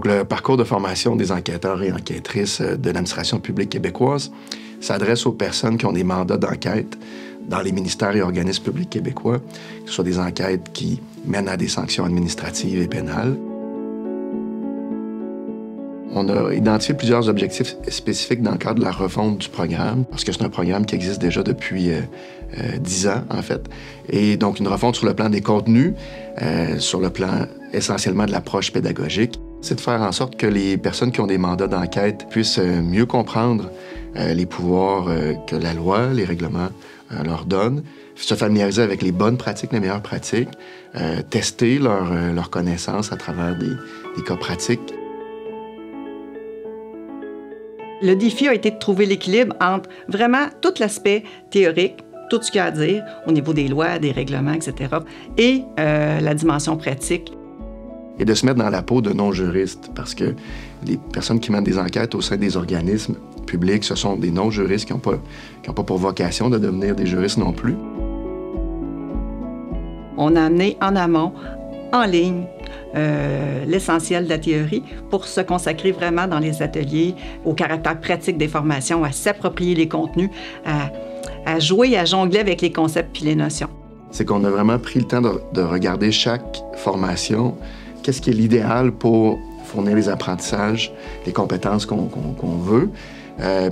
Donc, le parcours de formation des enquêteurs et enquêtrices de l'administration publique québécoise s'adresse aux personnes qui ont des mandats d'enquête dans les ministères et organismes publics québécois, que ce soit des enquêtes qui mènent à des sanctions administratives et pénales. On a identifié plusieurs objectifs spécifiques dans le cadre de la refonte du programme, parce que c'est un programme qui existe déjà depuis 10 ans, en fait. Et donc, une refonte sur le plan des contenus, sur le plan essentiellement de l'approche pédagogique, c'est de faire en sorte que les personnes qui ont des mandats d'enquête puissent mieux comprendre les pouvoirs que la loi, les règlements leur donnent, se familiariser avec les bonnes pratiques, les meilleures pratiques, tester leurs connaissances à travers des cas pratiques. Le défi a été de trouver l'équilibre entre vraiment tout l'aspect théorique, tout ce qu'il y a à dire au niveau des lois, des règlements, etc., et la dimension pratique. Et de se mettre dans la peau de non-juristes, parce que les personnes qui mènent des enquêtes au sein des organismes publics, ce sont des non-juristes qui n'ont pas pour vocation de devenir des juristes non plus. On a amené en amont, en ligne, l'essentiel de la théorie pour se consacrer vraiment dans les ateliers au caractère pratique des formations, à s'approprier les contenus, à jouer, à jongler avec les concepts puis les notions. C'est qu'on a vraiment pris le temps de regarder chaque formation, qu'est-ce qui est l'idéal pour fournir les apprentissages, les compétences qu'on veut.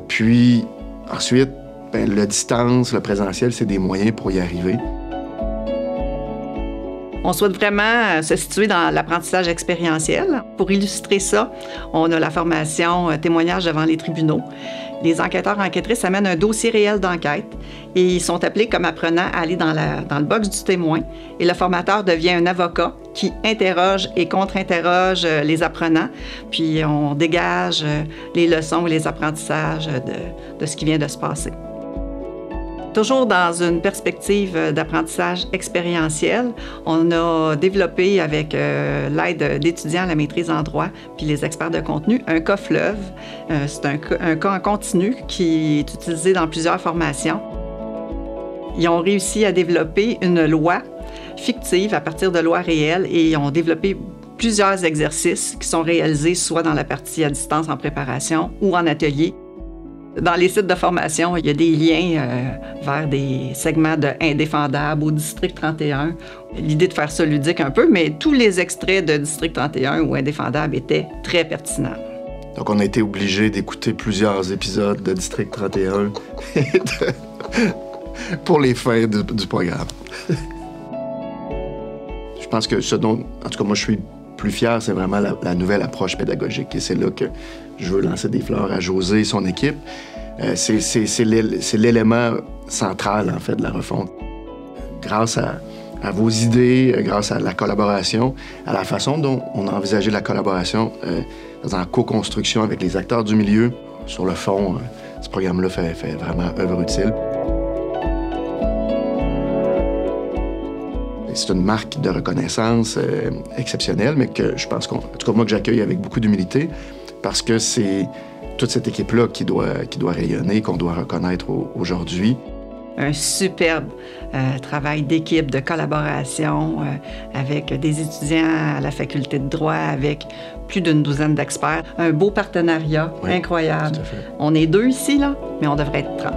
Puis ensuite, la distance, le présentiel, c'est des moyens pour y arriver. On souhaite vraiment se situer dans l'apprentissage expérientiel. Pour illustrer ça, on a la formation témoignage devant les tribunaux. Les enquêteurs et enquêtrices amènent un dossier réel d'enquête et ils sont appelés comme apprenants à aller dans le box du témoin. Et le formateur devient un avocat qui interroge et contre-interroge les apprenants. Puis on dégage les leçons et les apprentissages de ce qui vient de se passer. Toujours dans une perspective d'apprentissage expérientiel, on a développé avec l'aide d'étudiants à la maîtrise en droit puis les experts de contenu un cas fleuve. C'est un cas en continu qui est utilisé dans plusieurs formations. Ils ont réussi à développer une loi fictive à partir de lois réelles et ils ont développé plusieurs exercices qui sont réalisés soit dans la partie à distance en préparation ou en atelier. Dans les sites de formation, il y a des liens vers des segments de Indéfendable au District 31. L'idée de faire ça ludique un peu, mais tous les extraits de District 31 ou Indéfendable étaient très pertinents. Donc, on a été obligé d'écouter plusieurs épisodes de District 31 pour les fins du programme. Je pense que ce dont, en tout cas, moi, je suis plus fier, c'est vraiment la nouvelle approche pédagogique. Et c'est là que je veux lancer des fleurs à José et son équipe. C'est l'élément central, en fait, de la refonte. Grâce à vos idées, grâce à la collaboration, à la façon dont on a envisagé la collaboration en co-construction avec les acteurs du milieu, sur le fond, ce programme-là fait vraiment œuvre utile. C'est une marque de reconnaissance exceptionnelle, mais que je pense en tout cas moi, que j'accueille avec beaucoup d'humilité, parce que c'est toute cette équipe-là qui doit rayonner, qu'on doit reconnaître aujourd'hui. Un superbe travail d'équipe, de collaboration avec des étudiants à la faculté de droit, avec plus d'une douzaine d'experts. Un beau partenariat, oui, incroyable. On est 2 ici, là, mais on devrait être 30.